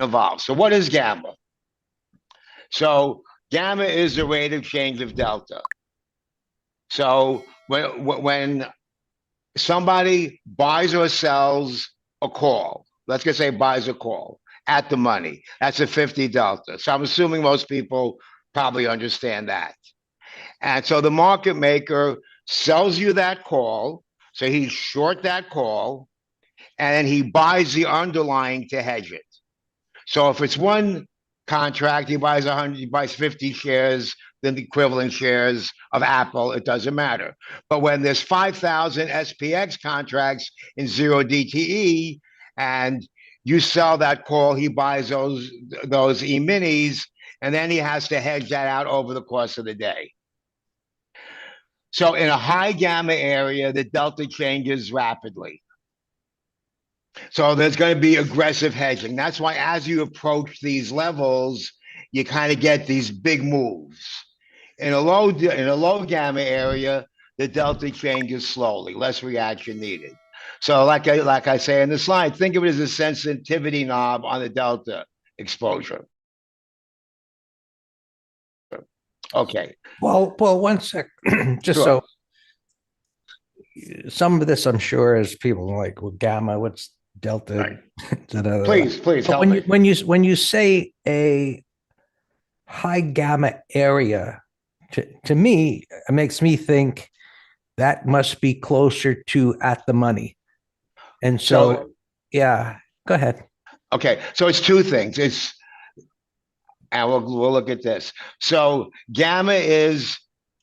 involved. So what is gamma? So gamma is the rate of change of delta. So when somebody buys or sells a call, let's just say buys a call at the money, that's a 50 delta. So I'm assuming most people probably understand that. And so the market maker sells you that call. So he's short that call and then he buys the underlying to hedge it. So if it's one contract, he buys 100, he buys 50 shares, then the equivalent shares of Apple, it doesn't matter. But when there's 5,000 SPX contracts in 0 DTE and you sell that call, he buys those E-minis, and then he has to hedge that out over the course of the day. So in a high gamma area, the delta changes rapidly. So there's going to be aggressive hedging. That's why as you approach these levels, you kind of get these big moves. In a low gamma area, the delta changes slowly, less reaction needed. So like I say in the slide, think of it as a sensitivity knob on the delta exposure. Okay. Well, one sec. Just Sure. so some of this, I'm sure, is people like, well, gamma, what's delta? Right. Please help when me. when you say a high gamma area, to me, it makes me think that must be closer to at the money. And so yeah, go ahead. Okay, so it's two things. And we'll look at this. So gamma is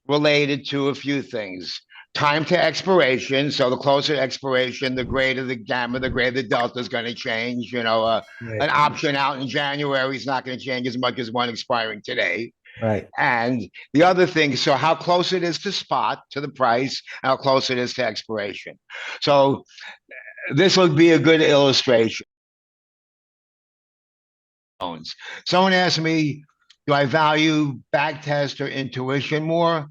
related to a few things. Time to expiration. So the closer to expiration, the greater the gamma, the greater the delta is going to change. Right. An option out in January is not going to change as much as one expiring today. Right. And the other thing, so how close it is to spot, to the price, how close it is to expiration. So this would be a good illustration. Someone asked me, do I value backtest or intuition more?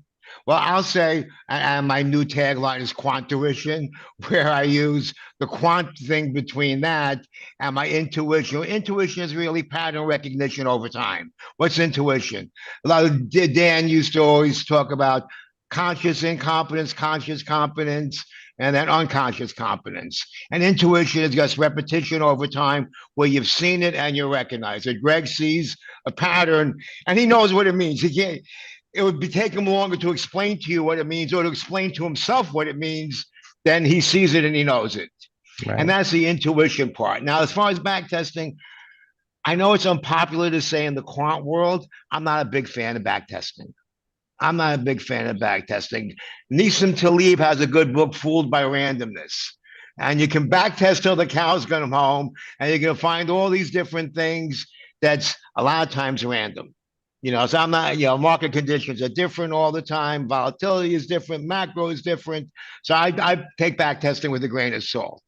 Well, I'll say, and my new tagline is quantuition, where I use the quant thing between that and my intuition. Intuition is really pattern recognition over time. What's intuition? A lot of Dan used to always talk about conscious incompetence, conscious competence, and then unconscious competence. And intuition is just repetition over time where you've seen it and you recognize it. Greg sees a pattern and he knows what it means. He can't, it would take him longer to explain to you what it means or to explain to himself what it means than he sees it and he knows it. Right. And that's the intuition part. Now, as far as back testing, I know it's unpopular to say in the quant world, I'm not a big fan of back testing. I'm not a big fan of back testing. Nissim Taleb has a good book, Fooled by Randomness. And you can back test till the cows come home, and you're going to find all these different things that's a lot of times random. So I'm not, market conditions are different all the time. Volatility is different. Macro is different. So I take back testing with a grain of salt.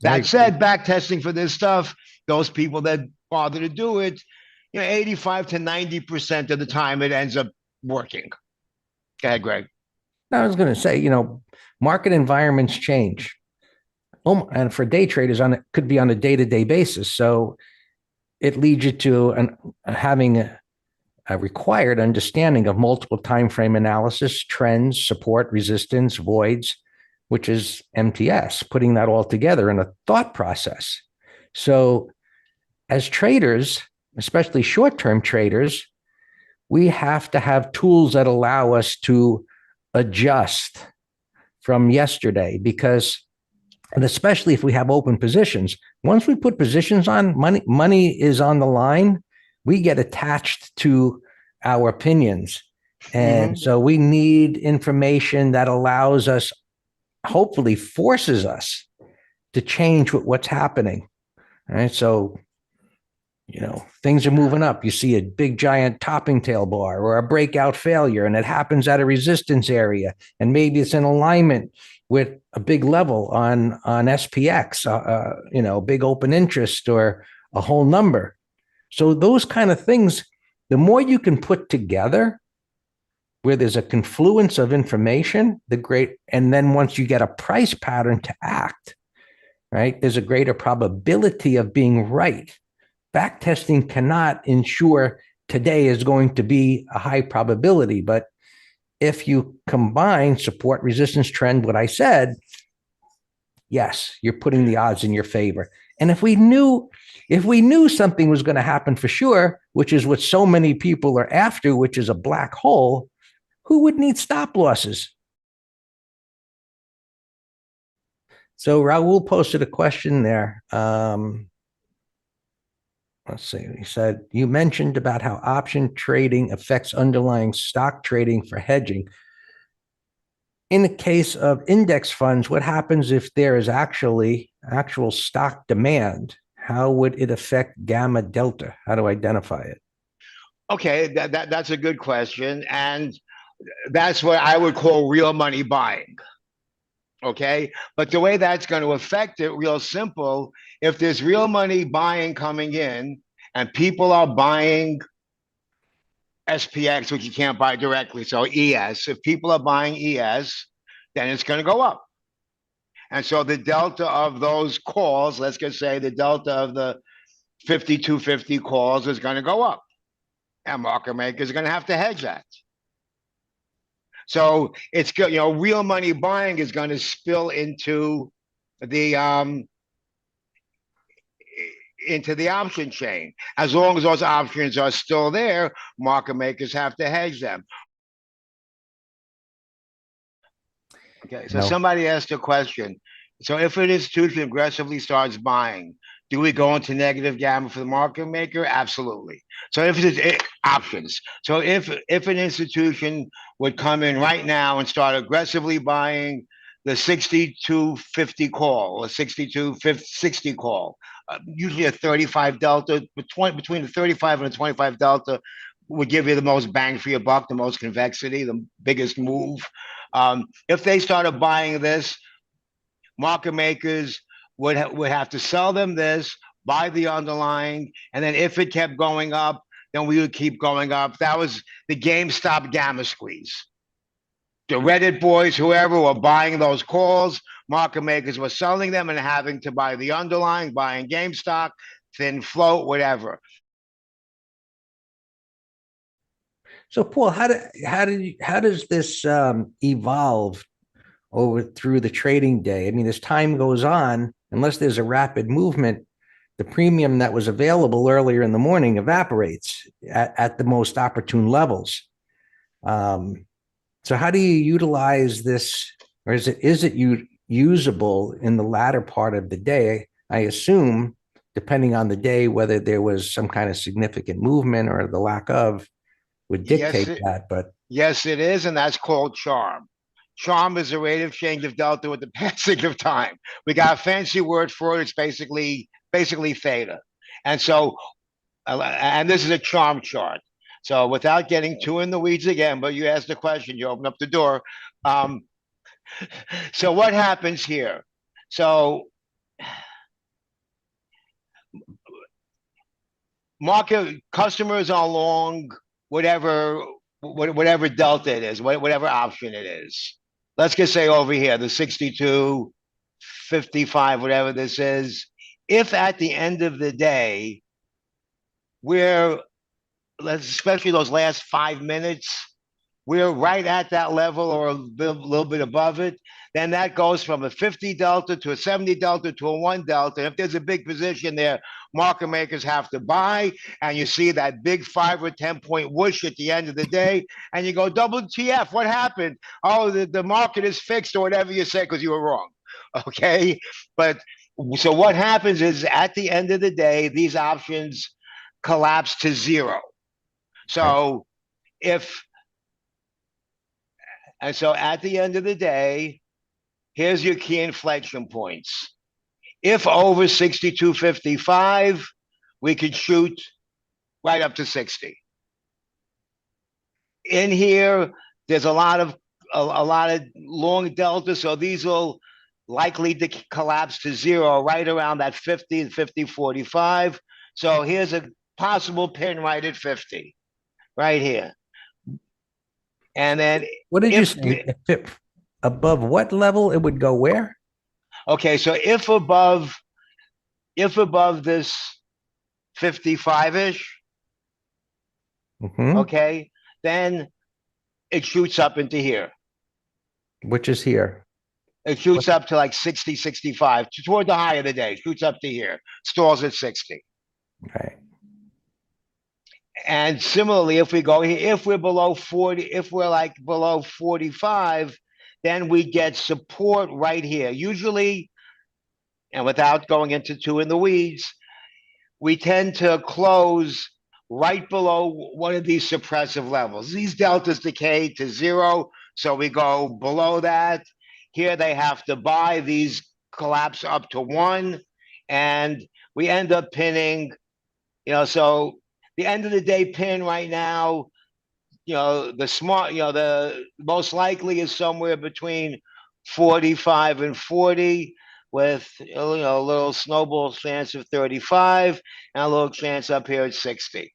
That said, back testing for this stuff, those people that bother to do it, 85 to 90% of the time it ends up working. Go ahead, Greg. I was going to say, market environments change. And for day traders, could be on a day-to-day basis. So it leads you to having a required understanding of multiple time frame analysis, trends, support, resistance, voids, which is MTS, putting that all together in a thought process. So as traders, especially short-term traders, we have to have tools that allow us to adjust from yesterday and especially if we have open positions, once we put positions on, money is on the line, we get attached to our opinions. And so we need information that allows us, hopefully forces us to change what's happening. All right. So things are moving up. You see a big giant topping tail bar or a breakout failure, and it happens at a resistance area. And maybe it's in alignment with a big level on SPX, big open interest or a whole number. So those kind of things, the more you can put together where there's a confluence of information, and then once you get a price pattern to act, right, there's a greater probability of being right. back testing cannot ensure today is going to be a high probability. But if you combine support, resistance, trend, what I said, yes, you're putting the odds in your favor. And if we knew something was going to happen for sure, which is what so many people are after, which is a black hole, who would need stop losses? So Raul posted a question there. Let's see. He said, you mentioned about how option trading affects underlying stock trading for hedging. In the case of index funds, what happens if there is actual stock demand? How would it affect gamma delta? How to identify it? Okay, that's a good question. And that's what I would call real money buying. Okay. But the way that's going to affect it, real simple, if there's real money buying coming in and people are buying SPX, which you can't buy directly, so ES, if people are buying ES, then it's going to go up. And so the delta of those calls, let's just say the delta of the 5250 calls is going to go up. And market makers are going to have to hedge that. So it's good, real money buying is going to spill the into the option chain. As long as those options are still there, market makers have to hedge them. Okay, so No. somebody asked a question. So if an institution aggressively starts buying, do we go into negative gamma for the market maker? Absolutely. So if it's options, so if an institution would come in right now and start aggressively buying the 6250 call or 6260 call, usually a 35 delta between the 35 and the 25 delta would give you the most bang for your buck, the most convexity, the biggest move. If they started buying this, market makers would have to sell them this, buy the underlying, and then if it kept going up, then we would keep going up. That was the GameStop gamma squeeze. The Reddit boys, whoever, were buying those calls. Market makers were selling them and having to buy the underlying, buying GameStop, thin float, whatever. So, Paul, how does this evolve over through the trading day? I mean, as time goes on, unless there's a rapid movement, the premium that was available earlier in the morning evaporates at the most opportune levels. So, how do you utilize this, or is it usable in the latter part of the day? I assume, depending on the day, whether there was some kind of significant movement or the lack of, would dictate that. But yes, it is, and that's called charm. Charm is a rate of change of delta with the passage of time. We got a fancy word for it. It's basically theta. And so, and this is a charm chart. So without getting too in the weeds again, but you asked the question, you open up the door. So what happens here? So market customers are long whatever delta it is, whatever option it is. Let's just say over here, the 62, 55, whatever this is. If at the end of the day, especially those last 5 minutes, we're right at that level or a little bit above it, then that goes from a 50 delta to a 70 delta to a 1 delta. And if there's a big position there, market makers have to buy, and you see that big 5 or 10 point whoosh at the end of the day, and you go, WTF, what happened? Oh, the market is fixed, or whatever you say, because you were wrong. Okay. But so what happens is at the end of the day, these options collapse to zero. So and so at the end of the day, here's your key inflection points. If over 62.55, we could shoot right up to 60. In here, there's a lot of long delta, so these will likely to collapse to zero right around that 50 and 50.45. So here's a possible pin right at 50, right here. And then what did you say? If above what level it would go where? Okay, so if above this 55-ish, okay, then it shoots up into here. Which is here. It shoots up to like 60, 65, toward the high of the day, shoots up to here, stalls at 60. Okay. And similarly, if we go here, if we're below 40, if we're like below 45, then we get support right here. Usually, and without going into too in the weeds, we tend to close right below one of these suppressive levels. These deltas decay to zero, so we go below that. Here they have to buy, these collapse up to one, and we end up pinning, so the end of the day pin right now, the most likely is somewhere between 45 and 40 with, a little snowball chance of 35 and a little chance up here at 60.